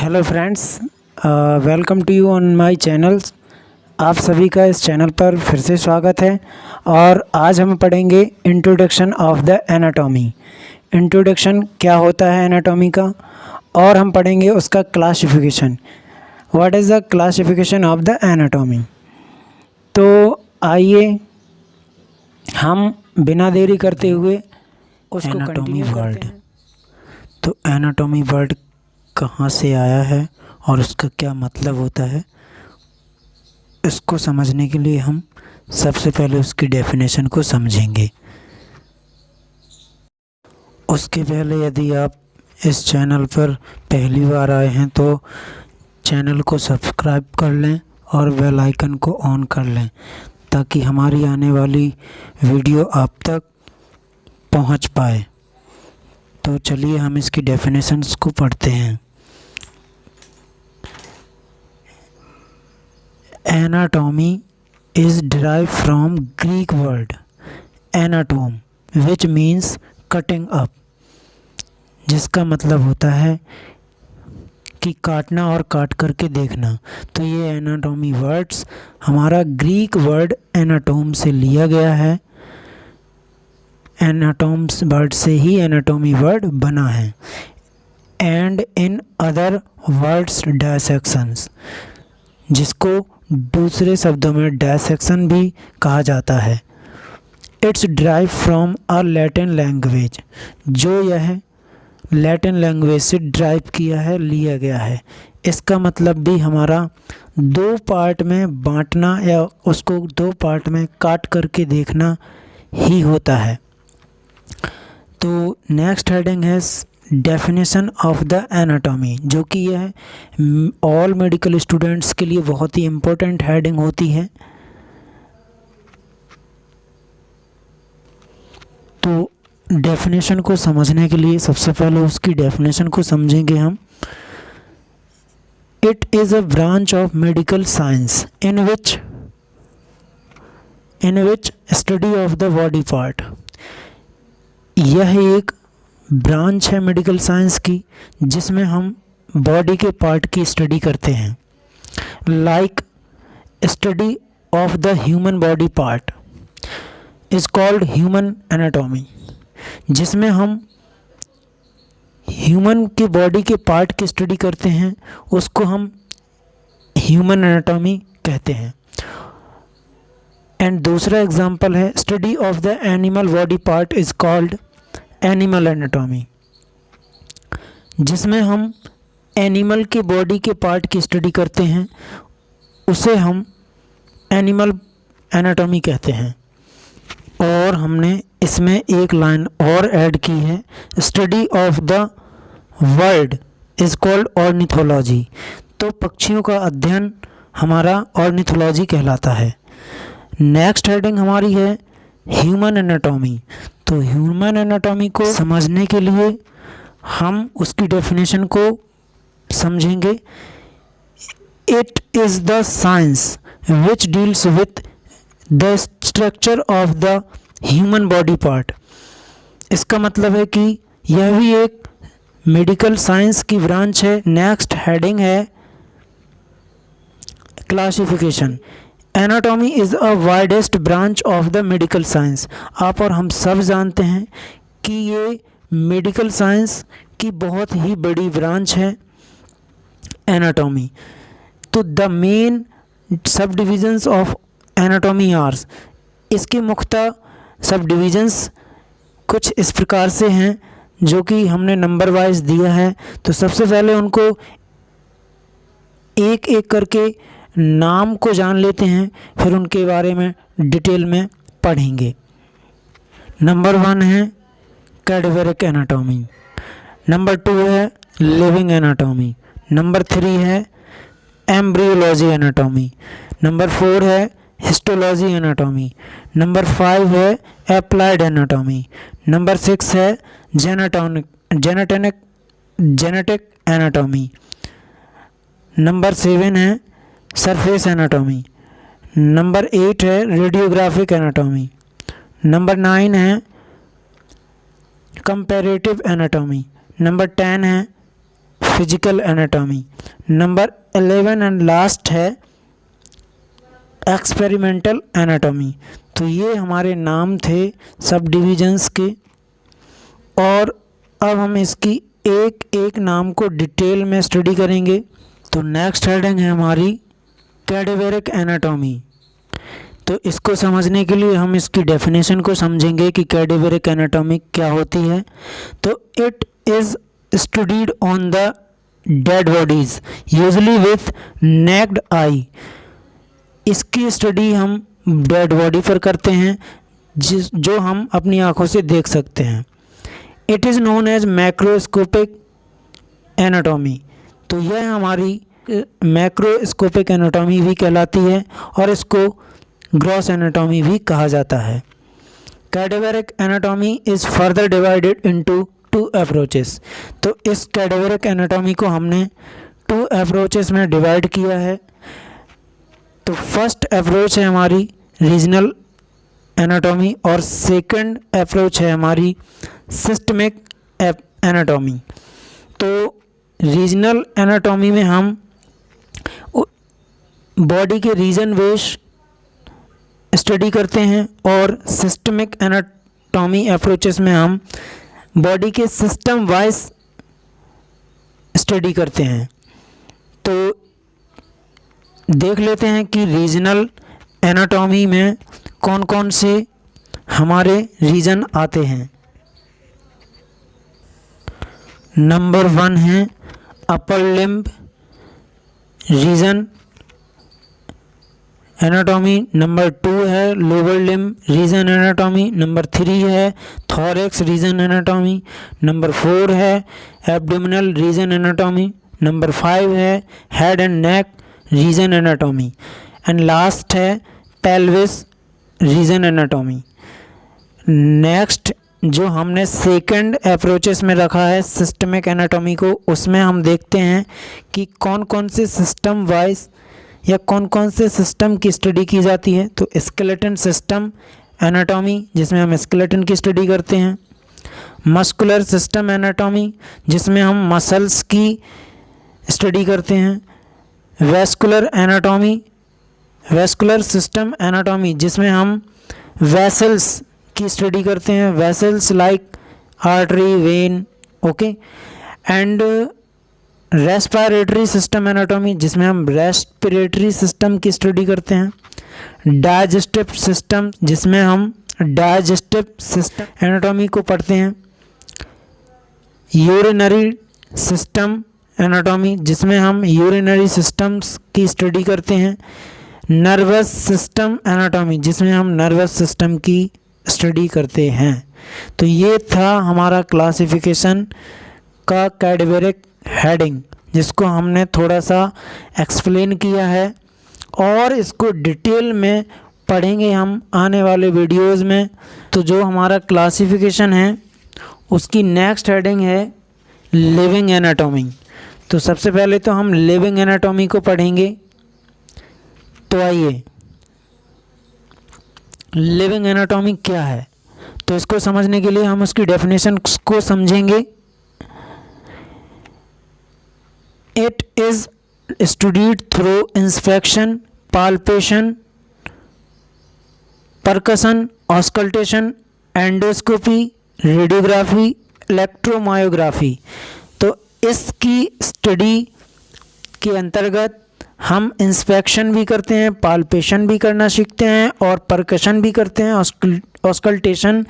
Hello friends, welcome to you on my channels. आप सभी का इस चैनल पर फिर से स्वागत है। और आज हम पढ़ेंगे introduction of the anatomy. Introduction क्या होता है एनाटॉमी का, और हम पढ़ेंगे उसका classification. What is the classification of the anatomy. तो आइए हम बिना देरी करते हुए उसको कंटिन्यू करते हैं। तो एनाटॉमी वर्ड कहाँ से आया है और उसका क्या मतलब होता है, इसको समझने के लिए हम सबसे पहले उसकी डेफिनेशन को समझेंगे। उसके पहले यदि आप इस चैनल पर पहली बार आए हैं तो चैनल को सब्सक्राइब कर लें और बेल आइकन को ऑन कर लें, ताकि हमारी आने वाली वीडियो आप तक पहुंच पाए। तो चलिए हम इसकी डेफिनेशंस को पढ़ते हैं। Anatomy is derive from Greek word anatome which means cutting up, जिसका मतलब होता है कि काटना और काट करके देखना। तो ये एनाटॉमी वर्ड्स हमारा ग्रीक वर्ड एनाटोम से लिया गया है। एनाटोम्स वर्ड से ही एनाटॉमी वर्ड बना है। एंड इन अदर वर्ड्स डायसेक्शंस, जिसको दूसरे शब्दों में डायसेक्शन भी कहा जाता है। It's drive from a Latin language, जो यह लैटिन लैंग्वेज से ड्राइव किया है, लिया गया है। इसका मतलब भी हमारा दो पार्ट में बांटना या उसको दो पार्ट में काट करके देखना ही होता है। तो नेक्स्ट हेडिंग है डेफिनेशन ऑफ द एनाटॉमी, जो कि यह ऑल मेडिकल स्टूडेंट्स के लिए बहुत ही इम्पोर्टेंट हेडिंग होती है। तो डेफिनेशन को समझने के लिए सबसे पहले उसकी डेफिनेशन को समझेंगे हम। It is a branch of medical science in which study of the body part. यह एक ब्रांच है मेडिकल साइंस की, जिसमें हम बॉडी के पार्ट की स्टडी करते हैं। Like study of the human body part is called human anatomy, जिसमें हम ह्यूमन के बॉडी के पार्ट की स्टडी करते हैं, उसको हम ह्यूमन एनाटॉमी कहते हैं। एंड दूसरा एग्जांपल है study of the animal body part is called animal anatomy, जिसमें हम एनिमल के बॉडी के पार्ट की स्टडी करते हैं, उसे हम एनिमल एनाटॉमी कहते हैं। और हमने इसमें एक लाइन और ऐड की है, study of the word is called ornithology. तो पक्षियों का अध्ययन हमारा ऑर्निथोलॉजी कहलाता है। नेक्स्ट हेडिंग हमारी है ह्यूमन एनाटॉमी। तो ह्यूमन एनाटॉमी को समझने के लिए हम उसकी डेफिनेशन को समझेंगे। It is the science which deals with the structure of the human body part. इसका मतलब है कि यह भी एक मेडिकल साइंस की ब्रांच है। नेक्स्ट हेडिंग है classification. Anatomy is a widest branch of the medical science. आप और हम सब जानते हैं कि ये मेडिकल साइंस की बहुत ही बड़ी ब्रांच है एनाटॉमी। तो द मेन सब डिविजन्स ऑफ एनाटॉमी आर्स, इसके मुख्य सब डिविजन्स कुछ इस प्रकार से हैं, जो कि हमने नंबर वाइज दिया है। तो सबसे पहले उनको एक एक करके नाम को जान लेते हैं, फिर उनके बारे में डिटेल में पढ़ेंगे। नंबर 1 है कैडेवरिक एनाटॉमी, नंबर 2 है लिविंग एनाटॉमी, नंबर 3 है एम्ब्रियोलॉजी एनाटॉमी, नंबर 4 है हिस्टोलॉजी एनाटॉमी, नंबर 5 है एप्लाइड एनाटॉमी, नंबर 6 है जेनेटिक एनाटॉमी, नंबर 7 है सरफेस एनाटॉमी, नंबर 8 है रेडियोग्राफिक एनाटॉमी, नंबर 9 है कंपैरेटिव एनाटॉमी, नंबर 10 है physical anatomy. Number 11 and last है एक्सपेरिमेंटल एनाटॉमी। तो ये हमारे नाम थे सब डिविजन्स के, और अब हम इसकी एक एक नाम को डिटेल में स्टडी करेंगे। तो नेक्स्ट हेडिंग है हमारी कैडेवरिक एनाटॉमी। तो इसको समझने के लिए हम इसकी डेफिनेशन को समझेंगे कि कैडेवरिक एनाटॉमी क्या होती है। तो it is studied on the dead bodies usually with necked आई। इसकी स्टडी हम डेड बॉडी पर करते हैं जो हम अपनी आँखों से देख सकते हैं। It is known as macroscopic anatomy. तो यह हमारी मैक्रोस्कोपिक एनाटॉमी भी कहलाती है और इसको ग्रॉस एनाटॉमी भी कहा जाता है। Cadaveric anatomy is further divided into 2 approaches. तो इस कैडेवरिक एनाटॉमी को हमने 2 अप्रोचेस में डिवाइड किया है। तो फर्स्ट अप्रोच है हमारी रीजनल एनाटॉमी और सेकंड अप्रोच है हमारी सिस्टमिक एनाटॉमी। तो रीजनल एनाटॉमी में हम बॉडी के रीजन वेश स्टडी करते हैं और सिस्टमिक एनाटॉमी अप्रोचेस में हम बॉडी के सिस्टम वाइज स्टडी करते हैं। तो देख लेते हैं कि रीजनल एनाटॉमी में कौन कौन से हमारे रीजन आते हैं। नंबर 1 है upper limb region anatomy. Number 2 है lower limb region anatomy. Number 3 है थॉरैक्स रीजन एनाटॉमी। नंबर 4 है एब्डोमिनल रीजन एनाटॉमी। नंबर 5 है head and neck region anatomy and last है पेल्विस रीजन एनाटॉमी। नेक्स्ट जो हमने सेकंड अप्रोचेस में रखा है सिस्टमिक एनाटॉमी को, उसमें हम देखते हैं कि कौन कौन से सिस्टम वाइज या कौन कौन से सिस्टम की स्टडी की जाती है। तो स्केलेटन सिस्टम एनाटॉमी जिसमें हम स्केलेटन की स्टडी करते हैं। मस्कुलर सिस्टम एनाटॉमी जिसमें हम मसल्स की स्टडी करते हैं। Vascular anatomy vascular system anatomy जिसमें हम वेसल्स की स्टडी करते हैं, vessels like artery vein, okay. And respiratory system anatomy जिसमें हम रेस्पिरेटरी सिस्टम की स्टडी करते हैं। डाइजेस्टिव सिस्टम जिसमें हम डाइजेस्टिव सिस्टम एनाटॉमी को पढ़ते हैं। यूरिनरी सिस्टम एनाटॉमी जिसमें हम यूरिनरी सिस्टम्स की स्टडी करते हैं। नर्वस सिस्टम एनाटॉमी जिसमें हम नर्वस सिस्टम की स्टडी करते हैं। तो ये था हमारा क्लासिफिकेशन का कैडेवरिक हेडिंग जिसको हमने थोड़ा सा एक्सप्लेन किया है और इसको डिटेल में पढ़ेंगे हम आने वाले वीडियोज़ में। तो जो हमारा क्लासिफिकेशन है उसकी नेक्स्ट हेडिंग है लिविंग एनाटॉमी। तो सबसे पहले तो हम लिविंग एनाटॉमी को पढ़ेंगे। तो आइए लिविंग एनाटॉमी क्या है, तो इसको समझने के लिए हम उसकी डेफिनेशन को समझेंगे। It is studied through inspection, palpation, percussion, auscultation, endoscopy, radiography, electromyography. तो इसकी स्टडी के अंतर्गत हम इंस्पेक्शन भी करते हैं, पाल्पेशन भी करना सीखते हैं और परकशन भी करते हैं, ऑस्कल्टेशन,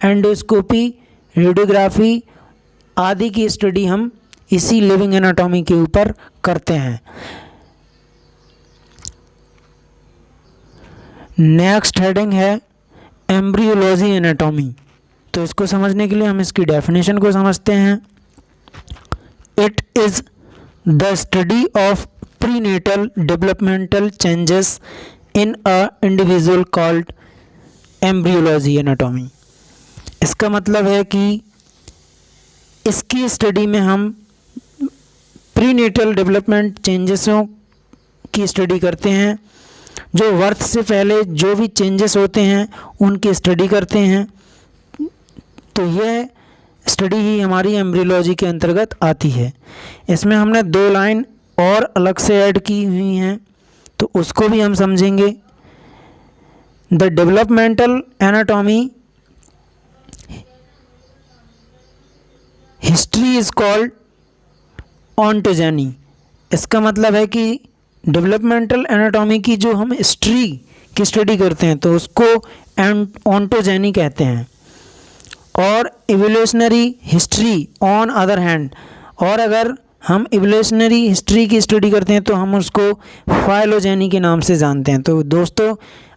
एंडोस्कोपी, रेडियोग्राफी आदि की स्टडी हम इसी लिविंग एनाटॉमी के ऊपर करते हैं। नेक्स्ट हेडिंग है एम्ब्रियोलॉजी एनाटॉमी। तो इसको समझने के लिए हम इसकी डेफिनेशन को समझते हैं। It is the study of prenatal developmental changes in a individual called embryology anatomy. इसका मतलब है कि इसकी स्टडी में हम प्रीनेटल डेवलपमेंट चेंजेसों की स्टडी करते हैं, जो बर्थ से पहले जो भी चेंजेस होते हैं उनकी स्टडी करते हैं। तो यह स्टडी ही हमारी एम्ब्रियोलॉजी के अंतर्गत आती है। इसमें हमने 2 लाइन और अलग से ऐड की हुई हैं, तो उसको भी हम समझेंगे। The developmental anatomy history is called ontogeny. इसका मतलब है कि डेवलपमेंटल एनाटॉमी की जो हम हिस्ट्री की स्टडी करते हैं तो उसको ऑन्टोजेनी कहते हैं। और evolutionary history on other hand, और अगर हम इवोल्यूशनरी हिस्ट्री की स्टडी करते हैं तो हम उसको फाइलोजेनी के नाम से जानते हैं। तो दोस्तों,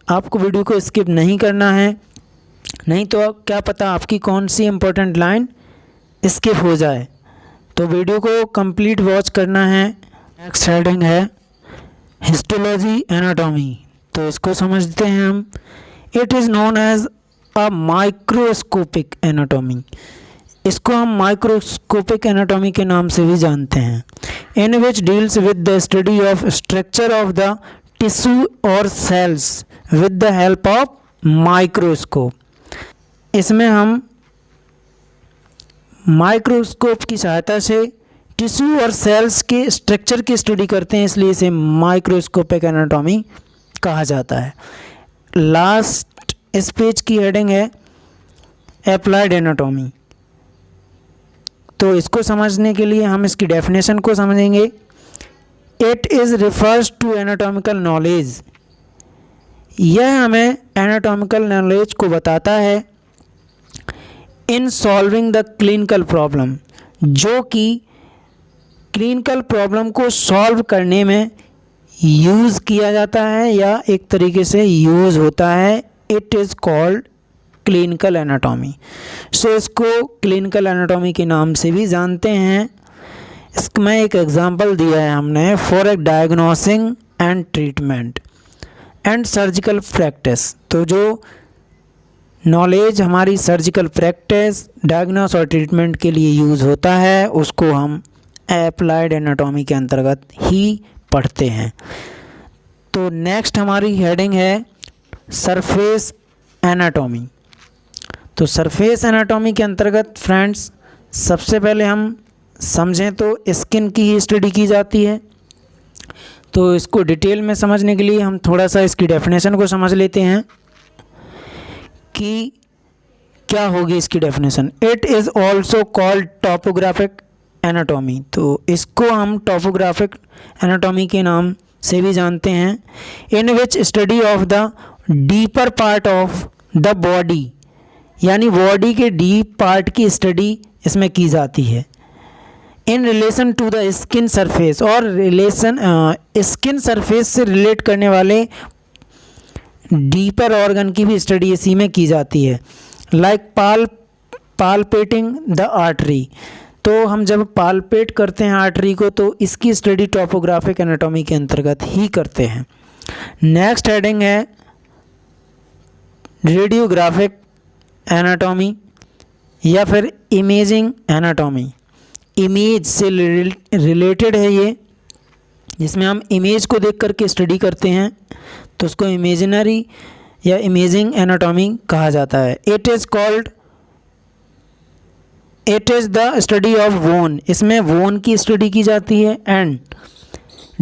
आपको वीडियो को स्किप नहीं करना है, नहीं तो क्या पता आपकी कौन सी इम्पोर्टेंट लाइन स्किप हो जाए। तो वीडियो को कंप्लीट वॉच करना है। नेक्स्ट हेडिंग है हिस्टोलॉजी एनाटॉमी। तो इसको समझते हैं हम। It is known as a microscopic anatomy. इसको हम माइक्रोस्कोपिक एनाटॉमी के नाम से भी जानते हैं। In which deals with the study of structure of the tissue और cells with the help of microscope. इसमें हम माइक्रोस्कोप की सहायता से टिश्यू और सेल्स के स्ट्रक्चर की स्टडी करते हैं, इसलिए इसे माइक्रोस्कोपिक एनाटॉमी कहा जाता है। लास्ट इस पेज की हेडिंग है एप्लाइड एनाटॉमी। तो इसको समझने के लिए हम इसकी डेफिनेशन को समझेंगे। It is refers to anatomical knowledge. यह हमें एनाटॉमिकल नॉलेज को बताता है in solving the clinical problem, जो कि क्लिनिकल प्रॉब्लम को सॉल्व करने में यूज़ किया जाता है या एक तरीके से यूज़ होता है। It is called clinical anatomy. So इसको क्लिनिकल एनाटॉमी के नाम से भी जानते हैं। इसमें एक एग्जांपल दिया है हमने, for a diagnosing and treatment and surgical practice. तो जो नॉलेज हमारी सर्जिकल प्रैक्टिस, डायग्नोस और ट्रीटमेंट के लिए यूज़ होता है, उसको हम एप्लाइड एनाटॉमी के अंतर्गत ही पढ़ते हैं। तो नेक्स्ट हमारी हेडिंग है सरफेस एनाटॉमी। तो सरफेस एनाटॉमी के अंतर्गत फ्रेंड्स सबसे पहले हम समझें तो स्किन की ही स्टडी की जाती है। तो इसको डिटेल में समझने के लिए हम थोड़ा सा इसकी डेफिनेशन को समझ लेते हैं कि क्या होगी इसकी definition. It is also called topographic anatomy. तो इसको हम टॉपोग्राफिक एनाटॉमी के नाम से भी जानते हैं। In which study of the deeper part of the body, यानी बॉडी के डीप पार्ट की स्टडी इसमें की जाती है। In relation to the skin surface, और रिलेशन स्किन सरफेस से रिलेट करने वाले डीपर ऑर्गन की भी स्टडी इसी में की जाती है। Like palpating the artery. तो हम जब पालपेट करते हैं आर्टरी को तो इसकी स्टडी टॉपोग्राफिक एनाटॉमी के अंतर्गत ही करते हैं। नेक्स्ट हेडिंग है रेडियोग्राफिक एनाटॉमी या फिर इमेजिंग एनाटॉमी। इमेज से रिलेटेड है ये, जिसमें हम इमेज को देख करके स्टडी करते हैं, तो उसको इमेजिनरी या इमेजिंग एनाटॉमी कहा जाता है। It is the study of bone. इसमें बोन की स्टडी की जाती है। And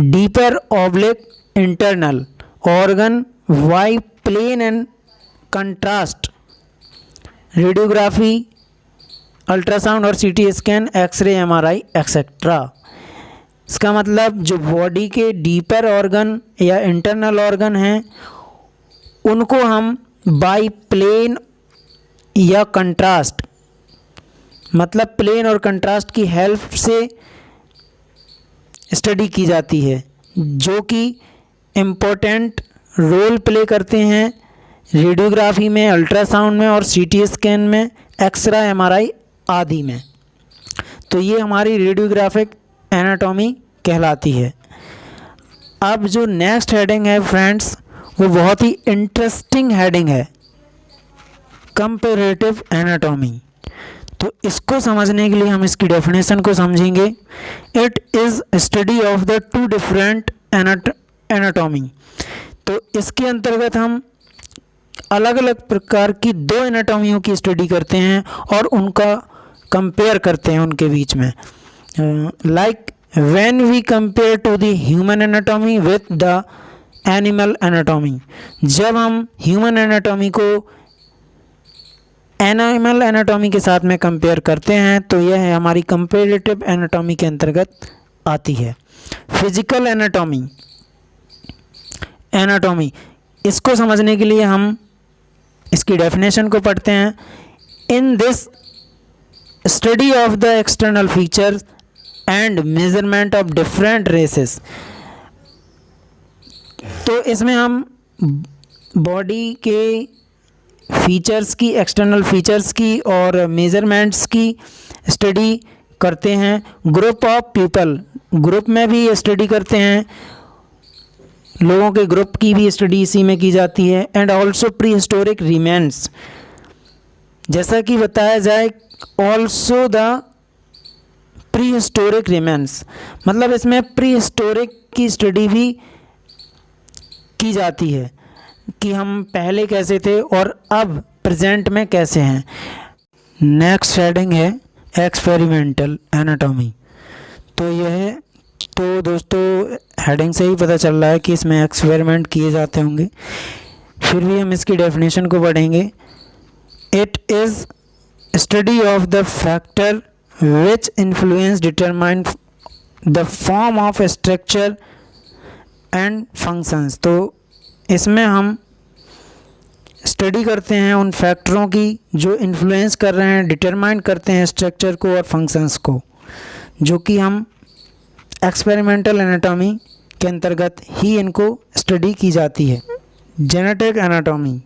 deeper oblique internal organ by plain and contrast, radiography, ultrasound और CT scan, x ray, MRI etcetera. इसका मतलब जो बॉडी के डीपर ऑर्गन या इंटरनल ऑर्गन हैं उनको हम बाई प्लेन या कंट्रास्ट, मतलब प्लेन और कंट्रास्ट की हेल्प से स्टडी की जाती है, जो कि इम्पोर्टेंट रोल प्ले करते हैं रेडियोग्राफी में, अल्ट्रासाउंड में और सीटी स्कैन में, एक्सरे, एमआरआई आदि में। तो ये हमारी रेडियोग्राफिक एनाटॉमी कहलाती है। अब जो नेक्स्ट हेडिंग है फ्रेंड्स, वो बहुत ही इंटरेस्टिंग हेडिंग है, कंपैरेटिव एनाटॉमी। तो इसको समझने के लिए हम इसकी डेफिनेशन को समझेंगे। It is study of the two different anatomy. तो इसके अंतर्गत हम अलग अलग प्रकार की 2 एनाटॉमियों की स्टडी करते हैं और उनका कंपेयर करते हैं उनके बीच में। Like when we compare to the human anatomy with the animal anatomy, जब हम ह्यूमन एनाटॉमी को एनिमल एनाटॉमी के साथ में कंपेयर करते हैं तो यह हमारी कंपेरेटिव एनाटॉमी के अंतर्गत आती है। फिजिकल एनाटॉमी, इसको समझने के लिए हम इसकी डेफिनेशन को पढ़ते हैं। In this study of the external features and measurement of different races, तो इसमें हम बॉडी के फीचर्स की, एक्सटर्नल फीचर्स की और मेजरमेंट्स की स्टडी करते हैं। ग्रुप ऑफ पीपल, ग्रुप में भी स्टडी करते हैं, लोगों के ग्रुप की भी स्टडी इसी में की जाती है। And also pre historic remains, जैसा कि बताया जाए also the pre historic remains, मतलब इसमें प्री हिस्टोरिक की स्टडी भी की जाती है कि हम पहले कैसे थे और अब प्रेजेंट में कैसे हैं। नेक्स्ट हेडिंग है एक्सपेरिमेंटल एनाटॉमी। तो यह तो दोस्तों हेडिंग से ही पता चल रहा है कि इसमें एक्सपेरिमेंट किए जाते होंगे, फिर भी हम इसकी डेफिनेशन को पढ़ेंगे। It is study of the factor which influence determine the form of structure and functions, तो इसमें हम स्टडी करते हैं उन फैक्टरों की जो इन्फ्लुएंस कर रहे हैं, डिटरमाइन करते हैं स्ट्रक्चर को और फंक्शंस को, जो कि हम एक्सपेरिमेंटल एनाटॉमी के अंतर्गत ही इनको स्टडी की जाती है। जेनेटिक एनाटॉमी,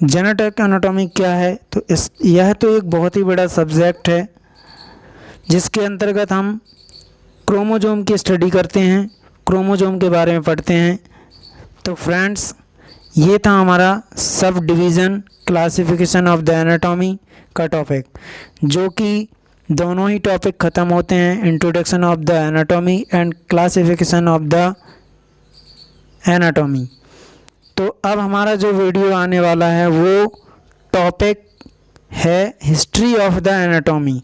जेनेटिक एनाटॉमी क्या है? तो यह तो एक बहुत ही बड़ा सब्जेक्ट है जिसके अंतर्गत हम क्रोमोजोम की स्टडी करते हैं, क्रोमोजोम के बारे में पढ़ते हैं। तो फ्रेंड्स, ये था हमारा sub division classification of the anatomy का टॉपिक, जो कि दोनों ही टॉपिक ख़त्म होते हैं, introduction of the anatomy and classification of the anatomy. तो अब हमारा जो वीडियो आने वाला है वो टॉपिक है हिस्ट्री ऑफ द एनाटॉमी,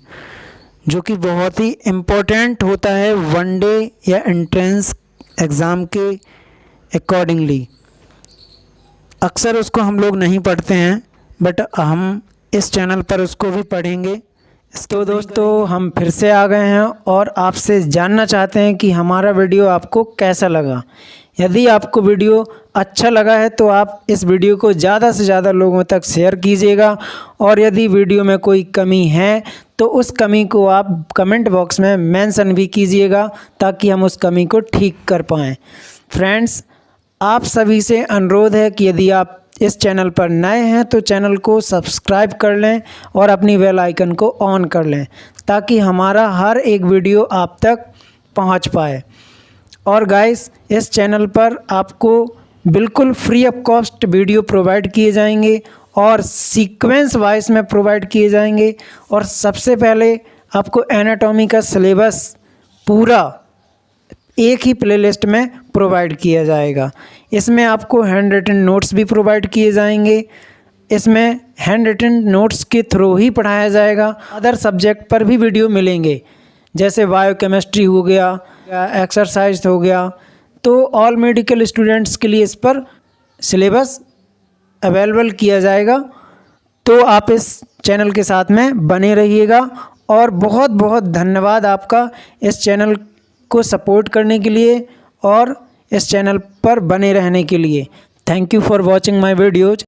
जो कि बहुत ही इम्पोर्टेंट होता है वनडे या एंट्रेंस एग्ज़ाम के अकॉर्डिंगली। अक्सर उसको हम लोग नहीं पढ़ते हैं, बट हम इस चैनल पर उसको भी पढ़ेंगे। तो दोस्तों, हम फिर से आ गए हैं और आपसे जानना चाहते हैं कि हमारा वीडियो आपको कैसा लगा। यदि आपको वीडियो अच्छा लगा है तो आप इस वीडियो को ज़्यादा से ज़्यादा लोगों तक शेयर कीजिएगा, और यदि वीडियो में कोई कमी है तो उस कमी को आप कमेंट बॉक्स में मेंशन भी कीजिएगा ताकि हम उस कमी को ठीक कर पाएँ। फ्रेंड्स, आप सभी से अनुरोध है कि यदि आप इस चैनल पर नए हैं तो चैनल को सब्सक्राइब कर लें और अपनी बेल आइकन को ऑन कर लें ताकि हमारा हर एक वीडियो आप तक पहुंच पाए। और गाइस, इस चैनल पर आपको बिल्कुल free of cost video provide किए जाएंगे और सीक्वेंस वाइज में प्रोवाइड किए जाएंगे। और सबसे पहले आपको एनाटॉमी का सिलेबस पूरा एक ही प्लेलिस्ट में प्रोवाइड किया जाएगा। इसमें आपको हैंड रिटन नोट्स भी प्रोवाइड किए जाएंगे। इसमें हैंड रिटन नोट्स के थ्रू ही पढ़ाया जाएगा। अदर सब्जेक्ट पर भी वीडियो मिलेंगे, जैसे बायोकेमिस्ट्री हो गया या एक्सरसाइज हो गया। तो ऑल मेडिकल स्टूडेंट्स के लिए इस पर सिलेबस अवेलेबल किया जाएगा। तो आप इस चैनल के साथ में बने रहिएगा। और बहुत बहुत धन्यवाद आपका इस चैनल को सपोर्ट करने के लिए और इस चैनल पर बने रहने के लिए। Thank you for watching my videos.